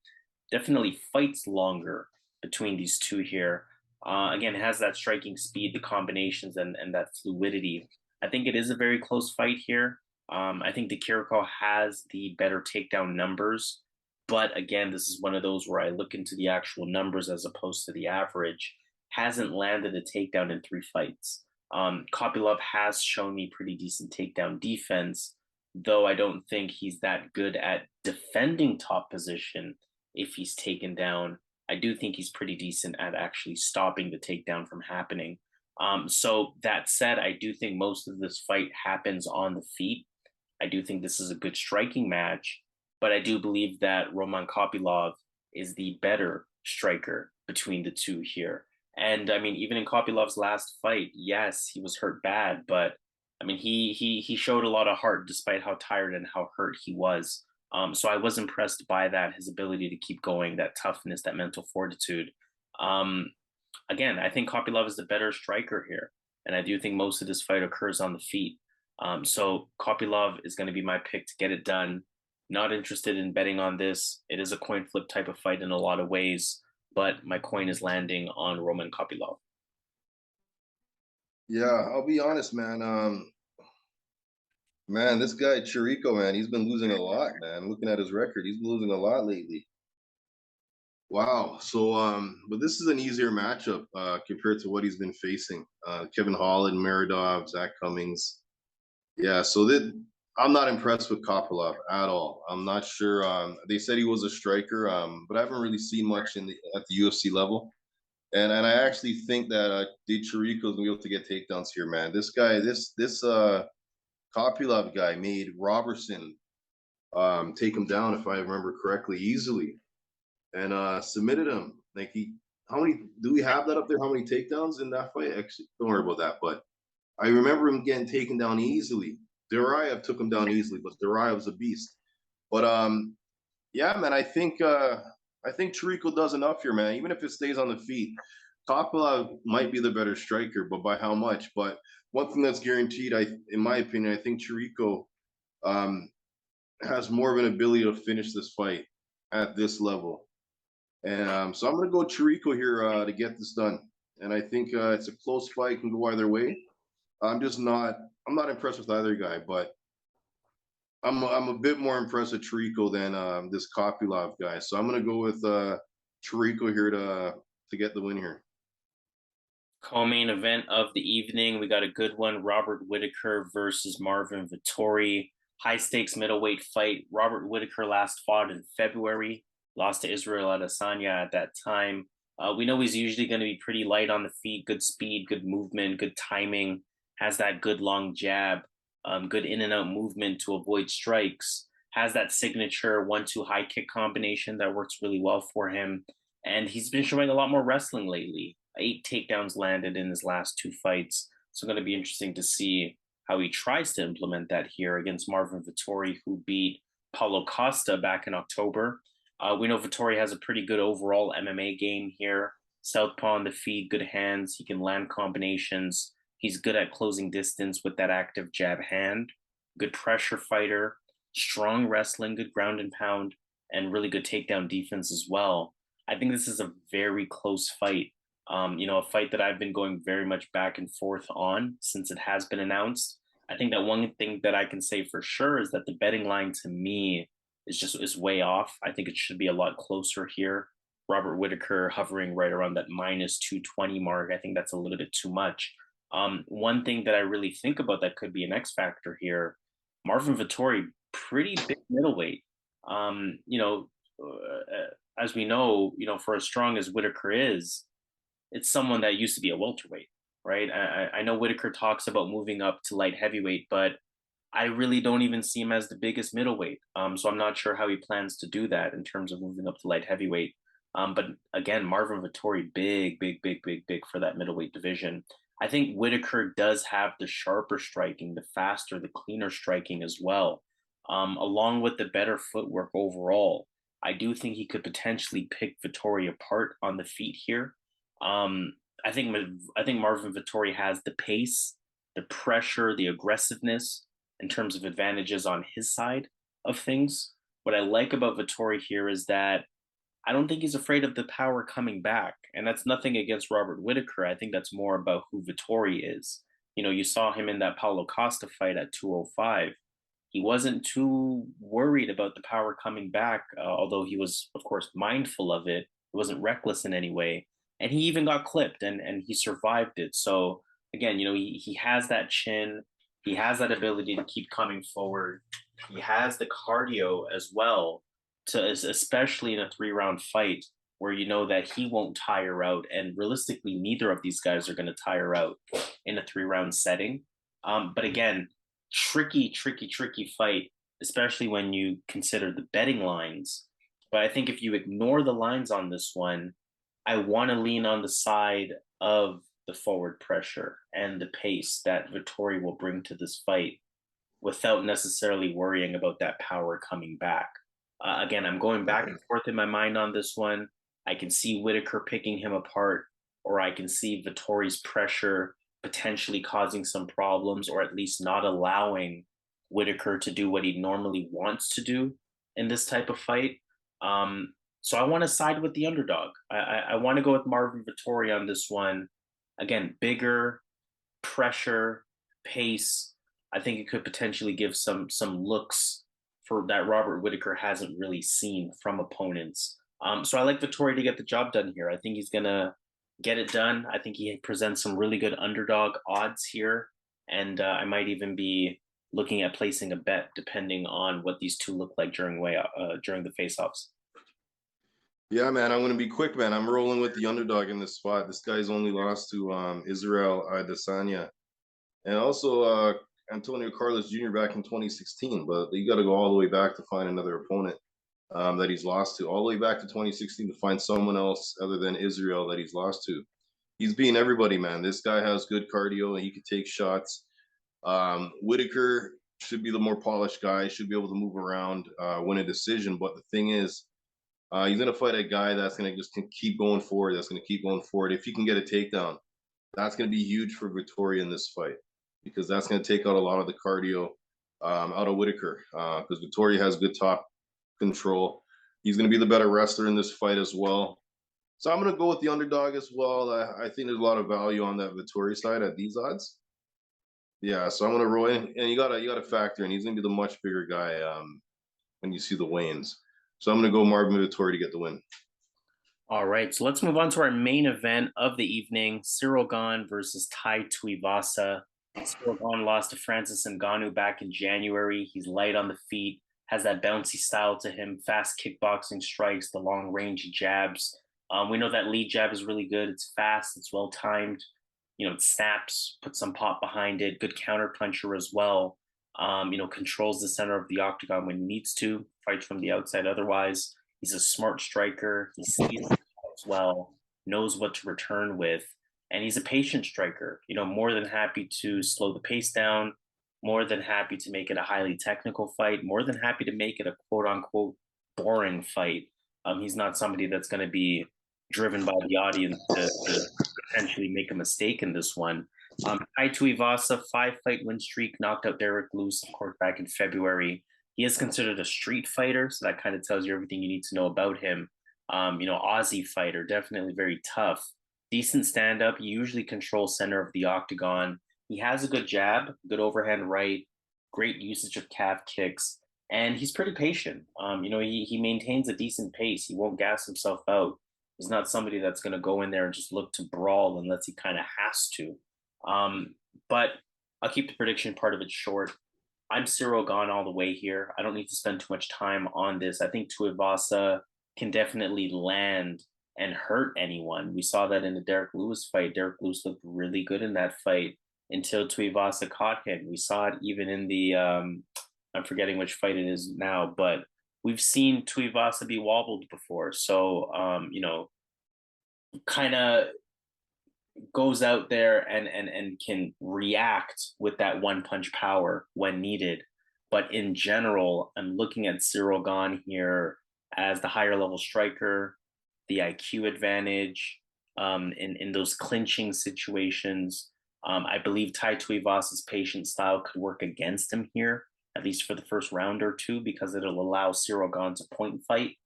definitely fights longer between these two here. Again, has that striking speed, the combinations, and that fluidity. I think it is a very close fight here. I think Di Chirico has the better takedown numbers, but again, this is one of those where I look into the actual numbers as opposed to the average. Hasn't landed a takedown in 3 fights. Kopylov has shown me pretty decent takedown defense, though I don't think he's that good at defending top position if he's taken down. I do think he's pretty decent at actually stopping the takedown from happening. So that said, I do think most of this fight happens on the feet. I do think this is a good striking match, but I do believe that Roman Kopylov is the better striker between the two here. And I mean, even in Kopylov's last fight, yes, he was hurt bad, but I mean, he showed a lot of heart despite how tired and how hurt he was. So I was impressed by that, his ability to keep going, that toughness, that mental fortitude. Again, I think Kopylov is the better striker here, and I do think most of this fight occurs on the feet. So Kopylov is going to be my pick to get it done. Not interested in betting on this. It is a coin flip type of fight in a lot of ways, but my coin is landing on Roman Kopylov. Yeah, I'll be honest, man. Man, this guy Chirico, man, he's been losing a lot, man. Looking at his record, he's been losing a lot lately. Wow. So, but this is an easier matchup compared to what he's been facing. Kevin Holland, Maradov, Zach Cummings. Yeah. So I'm not impressed with Kopylov at all. I'm not sure. They said he was a striker, but I haven't really seen much at the UFC level. And I actually think that Di Chirico is gonna be able to get takedowns here, man. This guy, this Kopylov guy made Robertson take him down, if I remember correctly, easily, and submitted him. Like how many do we have that up there? How many takedowns in that fight? Actually, don't worry about that. But I remember him getting taken down easily. Duraev took him down easily, but Duraev was a beast. But yeah, man, I think Chirico does enough here, man. Even if it stays on the feet, Kopylov might be the better striker, but by how much? But one thing that's guaranteed, in my opinion, I think Chirico has more of an ability to finish this fight at this level. And so I'm going to go Chirico here to get this done. And I think it's a close fight, can go either way. I'm not impressed with either guy, but I'm a bit more impressed with Chirico than this Kopylov guy. So I'm going to go with Chirico here to get the win here. Co-main event of the evening, we got a good one. Robert Whittaker versus Marvin Vettori. High stakes middleweight fight. Robert Whittaker last fought in February, lost to Israel Adesanya at that time. We know he's usually going to be pretty light on the feet, good speed, good movement, good timing, has that good long jab, good in and out movement to avoid strikes, has that signature 1-2 high kick combination that works really well for him. And he's been showing a lot more wrestling lately. 8 takedowns landed in his last 2 fights. So going to be interesting to see how he tries to implement that here against Marvin Vettori, who beat Paulo Costa back in October. We know Vettori has a pretty good overall MMA game here. Southpaw on the feet, good hands. He can land combinations. He's good at closing distance with that active jab hand. Good pressure fighter, strong wrestling, good ground and pound, and really good takedown defense as well. I think this is a very close fight. A fight that I've been going very much back and forth on since it has been announced. I think that one thing that I can say for sure is that the betting line to me is way off. I think it should be a lot closer here. Robert Whitaker hovering right around that minus 220 mark. I think that's a little bit too much. One thing that I really think about that could be an X factor here, Marvin Vettori, pretty big middleweight. As we know, for as strong as Whitaker is, it's someone that used to be a welterweight, right? I know Whitaker talks about moving up to light heavyweight, but I really don't even see him as the biggest middleweight. So I'm not sure how he plans to do that in terms of moving up to light heavyweight. But again, Marvin Vettori, big for that middleweight division. I think Whitaker does have the sharper striking, the faster, the cleaner striking as well, along with the better footwork overall. I do think he could potentially pick Vettori apart on the feet here. I think Marvin Vettori has the pace, the pressure, the aggressiveness in terms of advantages on his side of things. What I like about Vettori here is that I don't think he's afraid of the power coming back. And that's nothing against Robert Whitaker. I think that's more about who Vettori is. You saw him in that Paulo Costa fight at 205. He wasn't too worried about the power coming back, although he was, of course, mindful of it. It wasn't reckless in any way. And he even got clipped and he survived it. So again, he has that chin. He has that ability to keep coming forward. He has the cardio as well, especially in a 3-round fight where you know that he won't tire out. And realistically, neither of these guys are going to tire out in a 3-round setting. But again, tricky fight, especially when you consider the betting lines. But I think if you ignore the lines on this one, I want to lean on the side of the forward pressure and the pace that Vettori will bring to this fight without necessarily worrying about that power coming back. Again, I'm going back and forth in my mind on this one. I can see Whitaker picking him apart, or I can see Vettori's pressure potentially causing some problems, or at least not allowing Whitaker to do what he normally wants to do in this type of fight. So I want to side with the underdog. I want to go with Marvin Vettori on this one. Again, bigger, pressure, pace. I think it could potentially give some looks for that Robert Whitaker hasn't really seen from opponents. So I like Vettori to get the job done here. I think he's going to get it done. I think he presents some really good underdog odds here. And I might even be looking at placing a bet depending on what these two look like during the face-offs. Yeah, man, I'm going to be quick, man. I'm rolling with the underdog in this spot. This guy's only lost to Israel Adesanya. And also Antonio Carlos Jr. back in 2016. But you got to go all the way back to find another opponent that he's lost to. All the way back to 2016 to find someone else other than Israel that he's lost to. He's beating everybody, man. This guy has good cardio and he can take shots. Whitaker should be the more polished guy, should be able to move around, win a decision. But the thing is, he's going to fight a guy that's going to just keep going forward, that's going to keep going forward. If he can get a takedown, that's going to be huge for Vettori in this fight because that's going to take out a lot of the cardio out of Whitaker because Vettori has good top control. He's going to be the better wrestler in this fight as well. So I'm going to go with the underdog as well. I think there's a lot of value on that Vettori side at these odds. Yeah, so I'm going to roll in, and you got to factor in he's going to be the much bigger guy when you see the weigh-ins. So I'm going to go Marvin Vettori to get the win. All right, so let's move on to our main event of the evening, Ciryl Gane versus Tai Tuivasa. Ciryl Gane lost to Francis Ngannou back in January. He's light on the feet, has that bouncy style to him, fast kickboxing strikes, the long-range jabs. We know that lead jab is really good. It's fast, it's well-timed. It snaps, puts some pop behind it, good counter puncher as well. Controls the center of the octagon when he needs to, fights from the outside otherwise. He's a smart striker. He sees as well, knows what to return with, and he's a patient striker. More than happy to slow the pace down, More than happy to make it a highly technical fight. More than happy to make it a quote unquote boring fight. He's not somebody that's going to be driven by the audience to potentially make a mistake in this one. Tai Tuivasa, 5-fight win streak, knocked out Derek Lewis, of course, back in February. He is considered a street fighter, so that kind of tells you everything you need to know about him. Aussie fighter, definitely very tough. Decent stand up. He usually controls center of the octagon. He has a good jab, good overhand right, great usage of calf kicks, and he's pretty patient. He maintains a decent pace. He won't gas himself out. He's not somebody that's going to go in there and just look to brawl unless he kind of has to. But I'll keep the prediction part of it short. I'm Ciryl Gane all the way here. I don't need to spend too much time on this. I think Tuivasa can definitely land and hurt anyone. We saw that in the Derek Lewis fight. Derek Lewis looked really good in that fight until Tuivasa caught him. We saw it even in the I'm forgetting which fight it is now, but we've seen Tuivasa be wobbled before. So kind of goes out there and can react with that one punch power when needed. But in general, I'm looking at Ciryl Gane here as the higher level striker, the IQ advantage in those clinching situations. I believe Tai Tuivasa's patient style could work against him here, at least for the first round or two, because it'll allow Ciryl Gane to point fight,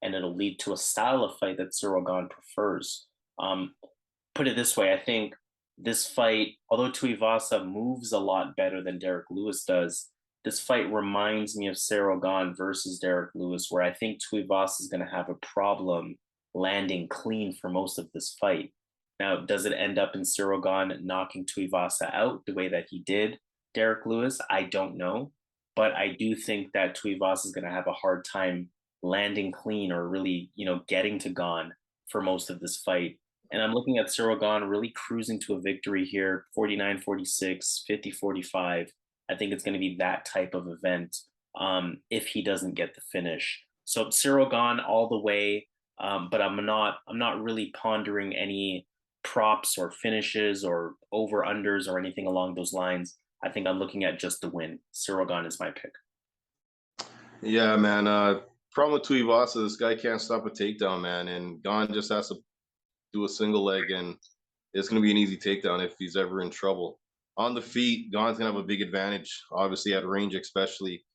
and it'll lead to a style of fight that Ciryl Gane prefers. Put it this way, I think this fight, although Tuivasa moves a lot better than Derek Lewis does, this fight reminds me of Ciryl Gane versus Derek Lewis, where I think Tuivasa is going to have a problem landing clean for most of this fight. Now, does it end up in Ciryl Gane knocking Tuivasa out the way that he did Derek Lewis? I don't know. But I do think that Tuivasa is going to have a hard time landing clean or really, getting to Gane for most of this fight. And I'm looking at Ciryl Gane really cruising to a victory here, 49-46, 50-45. I think it's going to be that type of event if he doesn't get the finish. So Ciryl Gane all the way, but I'm not really pondering any props or finishes or over-unders or anything along those lines. I think I'm looking at just the win. Ciryl Gane is my pick. Yeah, man. Problem with Tuivasa, this guy can't stop a takedown, man. And Gane just has to do a single leg, and it's going to be an easy takedown if he's ever in trouble. On the feet, Gane's going to have a big advantage, obviously at range especially.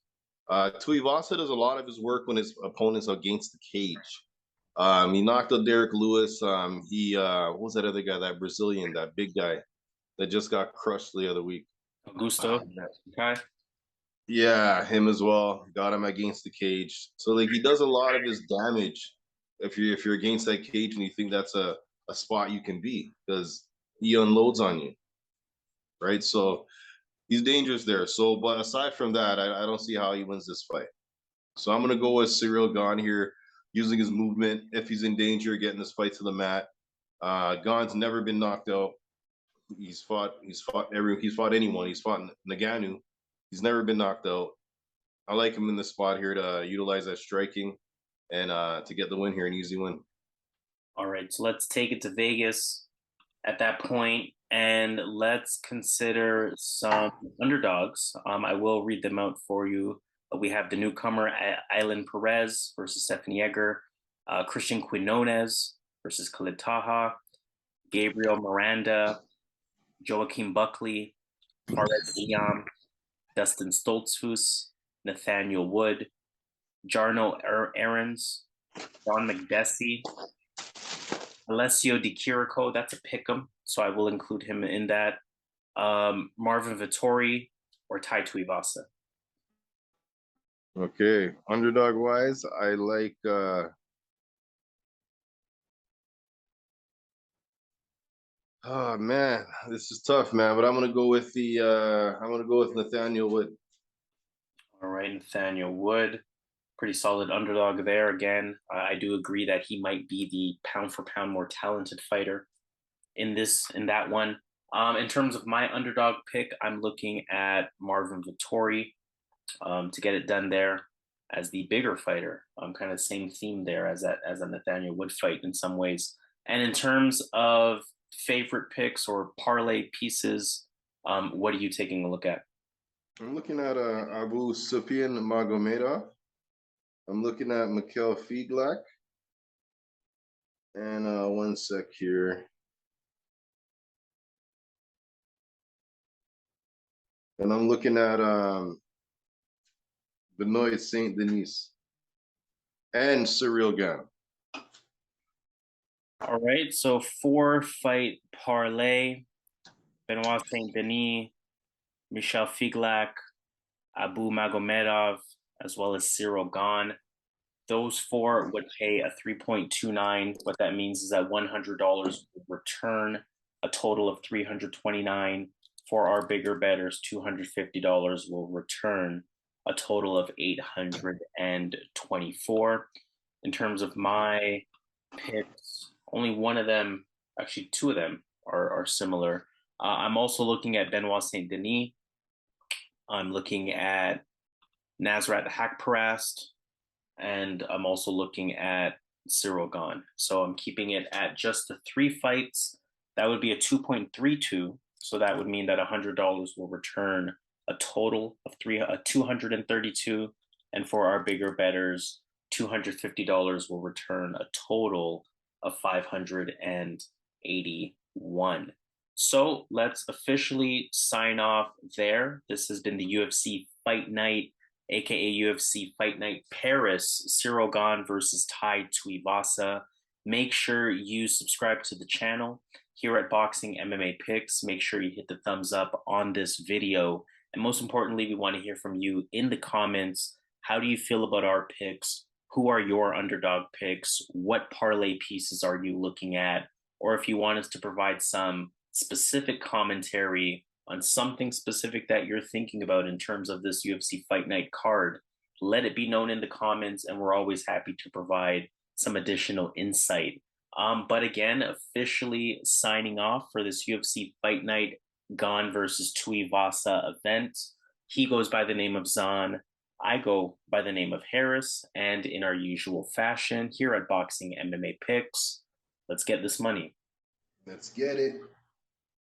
Tuivasa does a lot of his work when his opponent's against the cage. He knocked out Derek Lewis. What was that other guy, that Brazilian, that big guy that just got crushed the other week? Augusto. Okay. Yeah, him as well. Got him against the cage. So he does a lot of his damage if you're against that cage and you think that's a spot you can be, because he unloads on you. Right? So he's dangerous there. So, but aside from that, I don't see how he wins this fight. So I'm gonna go with Ciryl Gane here, using his movement if he's in danger, getting this fight to the mat. Gane's never been knocked out. He's fought anyone. He's fought Ngannou. He's never been knocked out. I like him in this spot here to utilize that striking and to get the win here, an easy win. All right, so let's take it to Vegas at that point, and let's consider some underdogs. I will read them out for you. We have the newcomer Ailin Perez versus Stephanie Egger, Cristian Quiñonez versus Khalid Taha, Gabriel Miranda, Joaquin Buckley, Perez Ziam, Dustin Stoltzfus, Nathaniel Wood, Jarno Errens, Don Magdessi, Alessio Di Chirico. That's a pick'em, so I will include him in that. Marvin Vettori or Tai Tuivasa. Okay, underdog wise, I like oh man, this is tough, man. But I'm gonna go with Nathaniel Wood. All right, Nathaniel Wood, pretty solid underdog there. Again, I do agree that he might be the pound for pound more talented fighter in that one. In terms of my underdog pick, I'm looking at Marvin Vettori to get it done there as the bigger fighter. Kind of same theme there as a Nathaniel Wood fight in some ways. And in terms of favorite picks or parlay pieces, what are you taking a look at? I'm looking at Abusupiyan Magomedov. I'm looking at Michal Figlak. And one sec here. And I'm looking at Benoit Saint-Denis and Ciryl Gane. All right, so 4-fight parlay: Benoit Saint-Denis, Michal Figlak, Abu Magomedov, as well as Ciryl Gane. Those four would pay a 3.29. What that means is that $100 would return a total of 329. For our bigger bettors, $250 will return a total of 824. In terms of my picks, only one of them, actually two of them are similar. I'm also looking at Benoit Saint Denis. I'm looking at Nasrat Haqparast, and I'm also looking at Ciryl Gane. So I'm keeping it at just the 3 fights. That would be a 2.32. So that would mean that $100 will return a total of 232. And for our bigger bettors, $250 will return a total of 581. So let's officially sign off there. This has been the UFC Fight Night, aka UFC Fight Night Paris, Ciryl Gane versus Tai Tuivasa. Make sure you subscribe to the channel here at Boxing MMA Picks. Make sure you hit the thumbs up on this video. And most importantly, we want to hear from you in the comments. How do you feel about our picks? Who are your underdog picks? What parlay pieces are you looking at? Or if you want us to provide some specific commentary on something specific that you're thinking about in terms of this UFC Fight Night card, let it be known in the comments, and we're always happy to provide some additional insight. But again, officially signing off for this UFC Fight Night Gane versus Tuivasa event. He goes by the name of Zahn. I go by the name of Harris. And in our usual fashion here at Boxing MMA Picks, let's get this money. Let's get it.